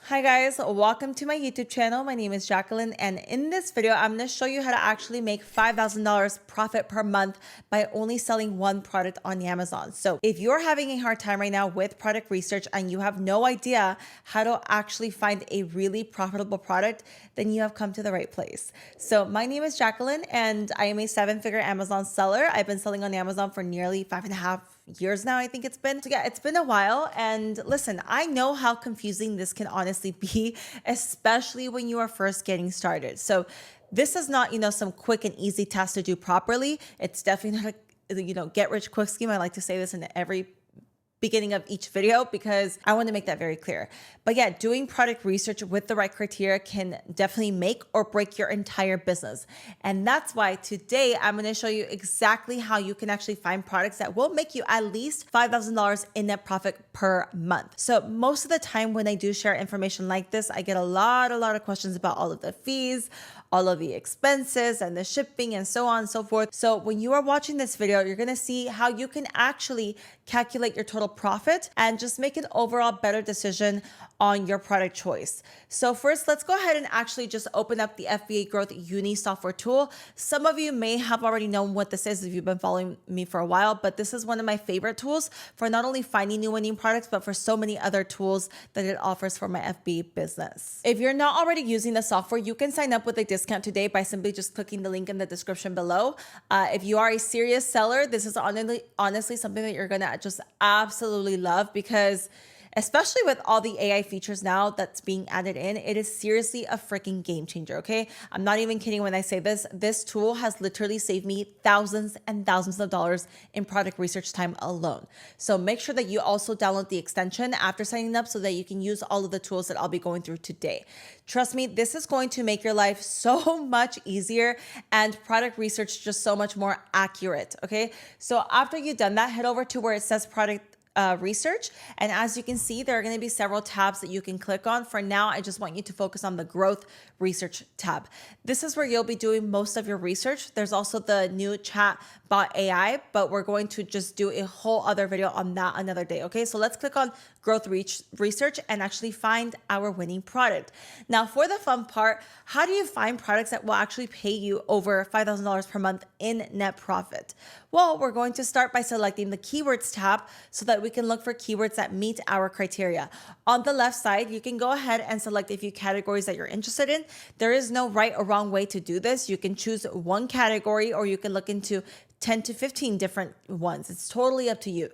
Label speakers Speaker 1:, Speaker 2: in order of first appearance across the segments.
Speaker 1: Hi guys, welcome to my YouTube channel. My name is Jacqueline, and in this video, I'm going to show you how to actually make $5,000 profit per month by only selling one product on Amazon. So if you're having a hard time right now with product research and you have no idea how to actually find a really profitable product, then you have come to the right place. So my name is Jacqueline, and I am a seven-figure Amazon seller. I've been selling on Amazon for nearly 5.5 years now, I think it's been. So yeah, it's been a while. And listen, I know how confusing this can honestly be, especially when you are first getting started. So this is not, some quick and easy task to do properly. It's definitely not a, get rich quick scheme. I like to say this in every beginning of each video because I want to make that very clear. But yeah, doing product research with the right criteria can definitely make or break your entire business. And that's why today I'm going to show you exactly how you can actually find products that will make you at least $5,000 in net profit per month. So most of the time when I do share information like this, I get a lot of questions about all of the fees, all of the expenses and the shipping and so on and so forth. So when you are watching this video, you're going to see how you can actually calculate your total profit and just make an overall better decision on your product choice. So first, let's go ahead and actually just open up the FBA Growth Uni software tool. Some of you may have already known what this is if you've been following me for a while, but this is one of my favorite tools for not only finding new winning products, but for so many other tools that it offers for my FBA business. If you're not already using the software, you can sign up with a discount today by simply just clicking the link in the description below. If you are a serious seller, this is honestly something that you're gonna just absolutely love because especially with all the AI features now that's being added in, it is seriously a freaking game changer, okay? I'm not even kidding when I say this. This tool has literally saved me thousands and thousands of dollars in product research time alone. So make sure that you also download the extension after signing up so that you can use all of the tools that I'll be going through today. Trust me, this is going to make your life so much easier and product research just so much more accurate, okay? So after you've done that, head over to where it says product research. And as you can see, there are going to be several tabs that you can click on. For now, I just want you to focus on the growth research tab. This is where you'll be doing most of your research. There's also the new Chatbot AI, but we're going to just do a whole other video on that another day. Okay, so let's click on growth research and actually find our winning product. Now, for the fun part, how do you find products that will actually pay you over $5,000 per month in net profit? Well, we're going to start by selecting the keywords tab so that we can look for keywords that meet our criteria. On the left side, you can go ahead and select a few categories that you're interested in. There is no right or wrong way to do this. You can choose one category or you can look into 10 to 15 different ones. It's totally up to you.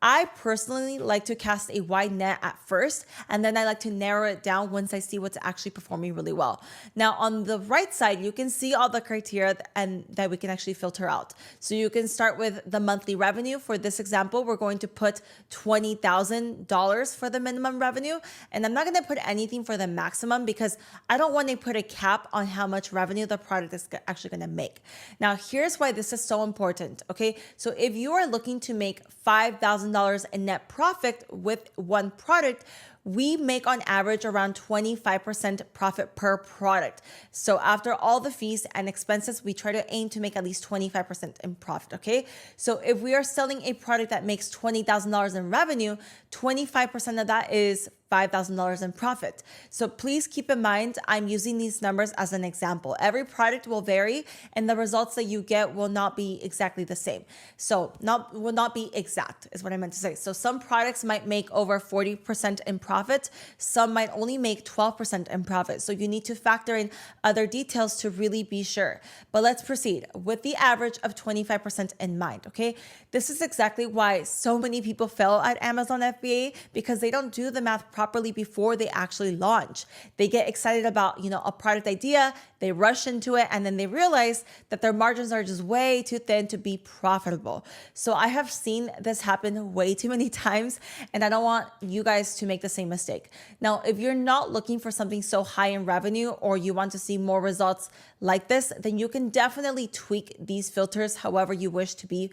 Speaker 1: I personally like to cast a wide net at first, and then I like to narrow it down once I see what's actually performing really well. Now, on the right side, you can see all the criteria and that we can actually filter out. So you can start with the monthly revenue. For this example, we're going to put $20,000 for the minimum revenue, and I'm not going to put anything for the maximum because I don't want to put a cap on how much revenue the product is actually going to make. Now, here's why this is so important, okay? So if you are looking to make $5,000 in net profit with one product, we make on average around 25% profit per product. So after all the fees and expenses, we try to aim to make at least 25% in profit, okay? So if we are selling a product that makes $20,000 in revenue, 25% of that is $5,000 in profit. So please keep in mind, I'm using these numbers as an example. Every product will vary and the results that you get will not be exactly the same. So will not be exact is what I meant to say. So some products might make over 40% in profit. Some might only make 12% in profit. So you need to factor in other details to really be sure. But let's proceed with the average of 25% in mind, okay? This is exactly why so many people fail at Amazon FBA because they don't do the math properly before they actually launch. They get excited about, a product idea, they rush into it, and then they realize that their margins are just way too thin to be profitable. So I have seen this happen way too many times, and I don't want you guys to make the same mistake. Now, if you're not looking for something so high in revenue or you want to see more results like this, then you can definitely tweak these filters however you wish to be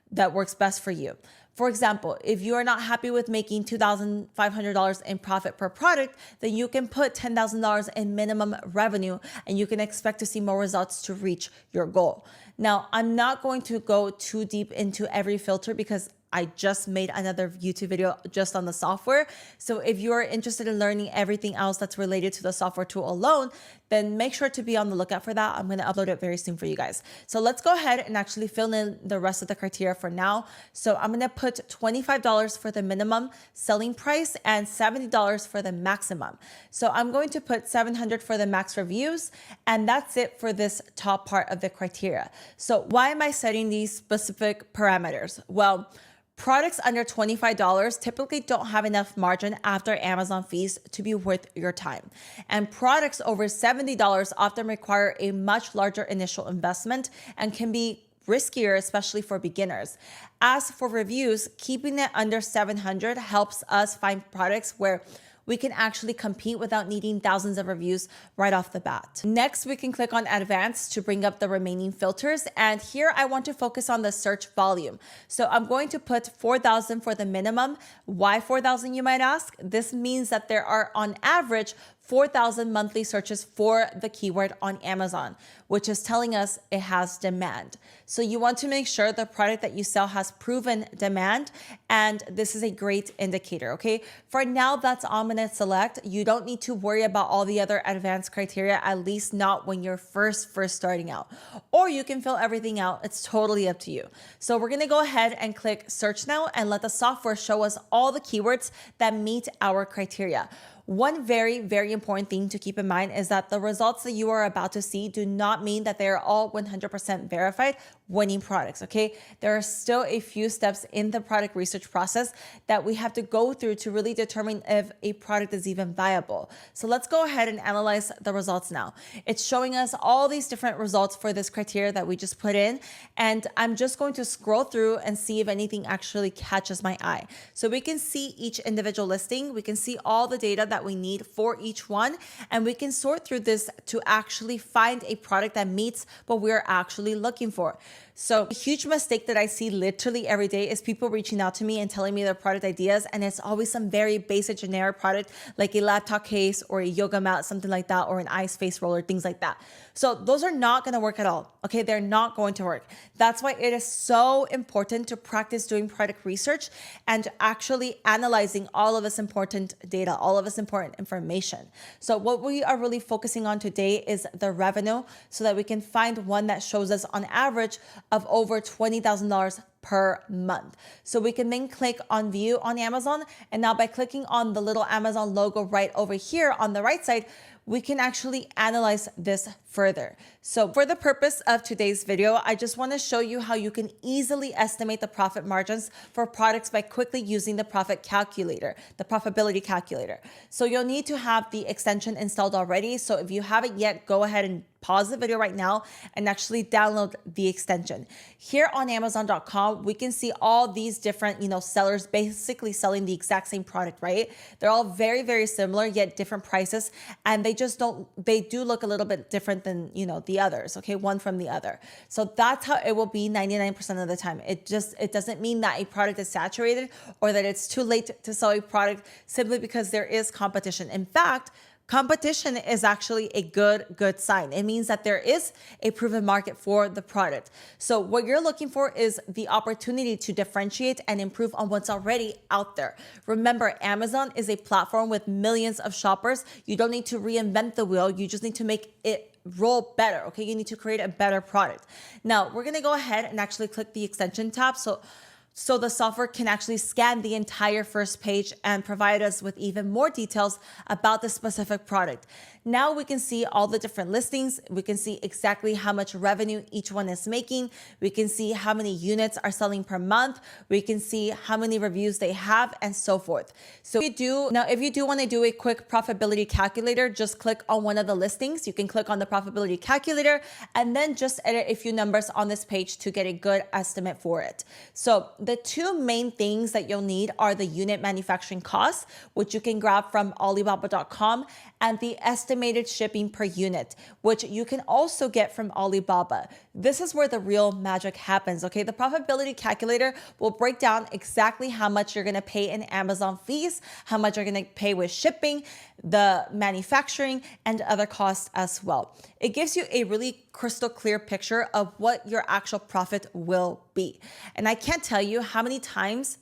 Speaker 1: that works best for you. For example, if you are not happy with making $2,500 in profit per product, then you can put $10,000 in minimum revenue and you can expect to see more results to reach your goal. Now, I'm not going to go too deep into every filter because I just made another YouTube video just on the software. So if you're interested in learning everything else that's related to the software tool alone, then make sure to be on the lookout for that. I'm going to upload it very soon for you guys. So let's go ahead and actually fill in the rest of the criteria for now. So I'm going to put $25 for the minimum selling price and $70 for the maximum. So I'm going to put 700 for the max reviews, and that's it for this top part of the criteria. So why am I setting these specific parameters? Well, products under $25 typically don't have enough margin after Amazon fees to be worth your time. And products over $70 often require a much larger initial investment and can be riskier, especially for beginners. As for reviews, keeping it under 700 helps us find products where we can actually compete without needing thousands of reviews right off the bat. Next, we can click on advanced to bring up the remaining filters. And here I want to focus on the search volume. So I'm going to put 4,000 for the minimum. Why 4,000, you might ask? This means that there are on average 4,000 monthly searches for the keyword on Amazon, which is telling us it has demand. So you want to make sure the product that you sell has proven demand, and this is a great indicator, okay? For now, that's all I'm gonna select. You don't need to worry about all the other advanced criteria, at least not when you're first starting out. Or you can fill everything out, it's totally up to you. So we're gonna go ahead and click search now and let the software show us all the keywords that meet our criteria. One very, very important thing to keep in mind is that the results that you are about to see do not mean that they are all 100% verified winning products, okay? There are still a few steps in the product research process that we have to go through to really determine if a product is even viable. So let's go ahead and analyze the results now. It's showing us all these different results for this criteria that we just put in, and I'm just going to scroll through and see if anything actually catches my eye. So we can see each individual listing, we can see all the data that we need for each one, and we can sort through this to actually find a product that meets what we're actually looking for. So a huge mistake that I see literally every day is people reaching out to me and telling me their product ideas, and it's always some very basic generic product like a laptop case or a yoga mat, something like that, or an ice face roller, things like that. So those are not going to work at all. Okay, they're not going to work. That's why it is so important to practice doing product research and actually analyzing all of this important data, all of this important information. So what we are really focusing on today is the revenue, so that we can find one that shows us on average of over $20,000 per month. So we can then click on view on Amazon. And now by clicking on the little Amazon logo right over here on the right side, we can actually analyze this further. So for the purpose of today's video, I just want to show you how you can easily estimate the profit margins for products by quickly using the profit calculator, the profitability calculator. So you'll need to have the extension installed already. So if you haven't yet, go ahead and pause the video right now and actually download the extension. Here on Amazon.com, we can see all these different, sellers basically selling the exact same product, right? They're all very, very similar, yet different prices. And they do look a little bit different than, the others, okay? One from the other. So that's how it will be 99% of the time. It doesn't mean that a product is saturated or that it's too late to sell a product simply because there is competition. In fact, competition is actually a good sign. It means that there is a proven market for the product. So what you're looking for is the opportunity to differentiate and improve on what's already out there. Remember, Amazon is a platform with millions of shoppers. You don't need to reinvent the wheel. You just need to make it roll better, okay? You need to create a better product. Now, we're gonna go ahead and actually click the extension tab. So the software can actually scan the entire first page and provide us with even more details about the specific product. Now we can see all the different listings. We can see exactly how much revenue each one is making. We can see how many units are selling per month. We can see how many reviews they have and so forth. So if you do want to do a quick profitability calculator, just click on one of the listings. You can click on the profitability calculator and then just edit a few numbers on this page to get a good estimate for it. So the two main things that you'll need are the unit manufacturing costs, which you can grab from Alibaba.com, and the estimated shipping per unit, which you can also get from Alibaba. This is where the real magic happens, okay? The profitability calculator will break down exactly how much you're gonna pay in Amazon fees, how much you're gonna pay with shipping, the manufacturing, and other costs as well. It gives you a really crystal clear picture of what your actual profit will be. And I can't tell you how many times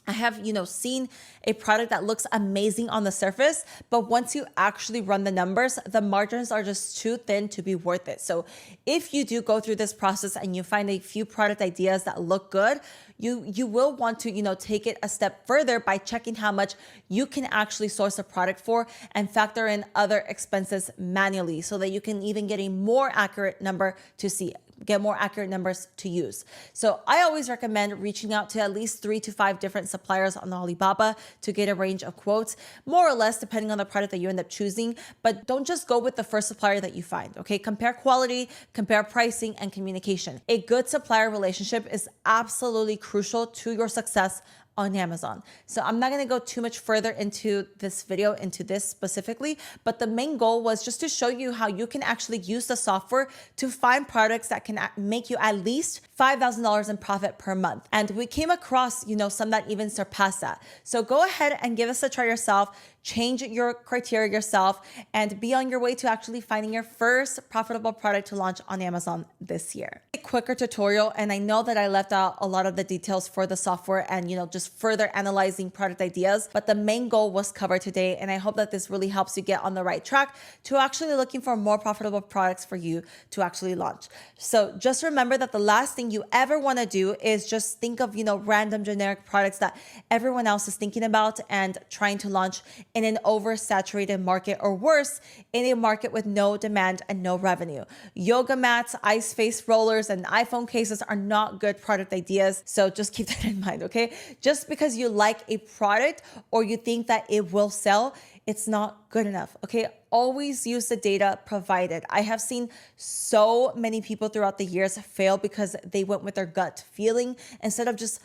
Speaker 1: I have, seen a product that looks amazing on the surface, but once you actually run the numbers, the margins are just too thin to be worth it. So if you do go through this process and you find a few product ideas that look good, you will want to, take it a step further by checking how much you can actually source a product for and factor in other expenses manually so that you can even get a more accurate number to see, get more accurate numbers to use. So I always recommend reaching out to at least 3 to 5 different suppliers on Alibaba to get a range of quotes, more or less depending on the product that you end up choosing. But don't just go with the first supplier that you find, okay? Compare quality, compare pricing, and communication. A good supplier relationship is absolutely crucial to your success on Amazon. So I'm not going to go too much further into this video, into this specifically, but the main goal was just to show you how you can actually use the software to find products that can make you at least $5,000 in profit per month. And we came across, some that even surpass that. So go ahead and give us a try yourself, change your criteria yourself, and be on your way to actually finding your first profitable product to launch on Amazon this year. A quicker tutorial, and I know that I left out a lot of the details for the software and, just further analyzing product ideas, but the main goal was covered today, and I hope that this really helps you get on the right track to actually looking for more profitable products for you to actually launch. So just remember that the last thing you ever want to do is just think of, random generic products that everyone else is thinking about and trying to launch in an oversaturated market, or worse, in a market with no demand and no revenue. Yoga mats, ice face rollers, and iPhone cases are not good product ideas. So just keep that in mind, okay? Just because you like a product or you think that it will sell, it's not good enough, okay? Always use the data provided. I have seen so many people throughout the years fail because they went with their gut feeling instead of just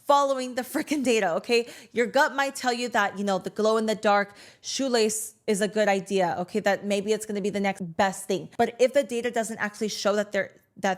Speaker 1: following the freaking data, okay? Your gut might tell you that, the glow in the dark shoelace is a good idea, okay? That maybe it's going to be the next best thing. But if the data doesn't actually show that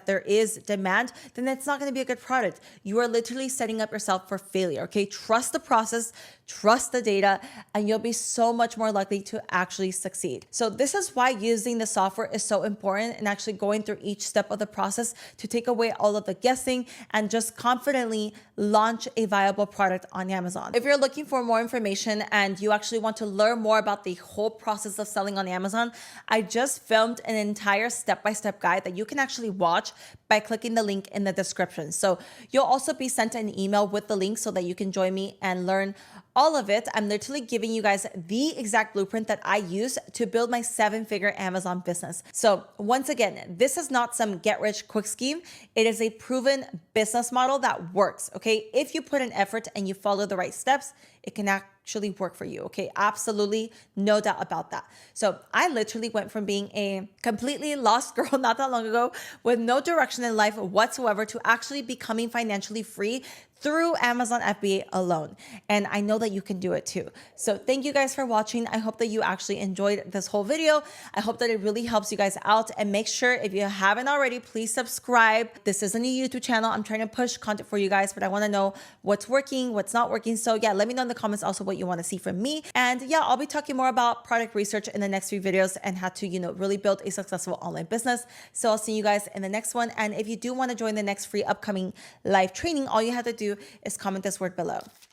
Speaker 1: there is demand, then it's not going to be a good product. You are literally setting up yourself for failure, okay? Trust the process, trust the data, and you'll be so much more likely to actually succeed. So this is why using the software is so important, and actually going through each step of the process to take away all of the guessing and just confidently launch a viable product on Amazon. If you're looking for more information and you actually want to learn more about the whole process of selling on Amazon, I just filmed an entire step-by-step guide that you can actually watch by clicking the link in the description. So you'll also be sent an email with the link so that you can join me and learn all of it. I'm literally giving you guys the exact blueprint that I use to build my 7-figure Amazon business. So once again, this is not some get rich quick scheme. It is a proven business model that works, okay? If you put in effort and you follow the right steps, it can actually work for you, okay? Absolutely, no doubt about that. So I literally went from being a completely lost girl not that long ago with no direction in life whatsoever to actually becoming financially free through Amazon FBA alone. And I know that you can do it too. So thank you guys for watching. I hope that you actually enjoyed this whole video. I hope that it really helps you guys out. And make sure, if you haven't already, please subscribe. This isn't a YouTube channel. I'm trying to push content for you guys, but I want to know what's working, what's not working. So yeah, let me know in the comments also what you want to see from me. And yeah, I'll be talking more about product research in the next few videos and how to, really build a successful online business. So I'll see you guys in the next one. And if you do want to join the next free upcoming live training, all you have to do is comment this word below.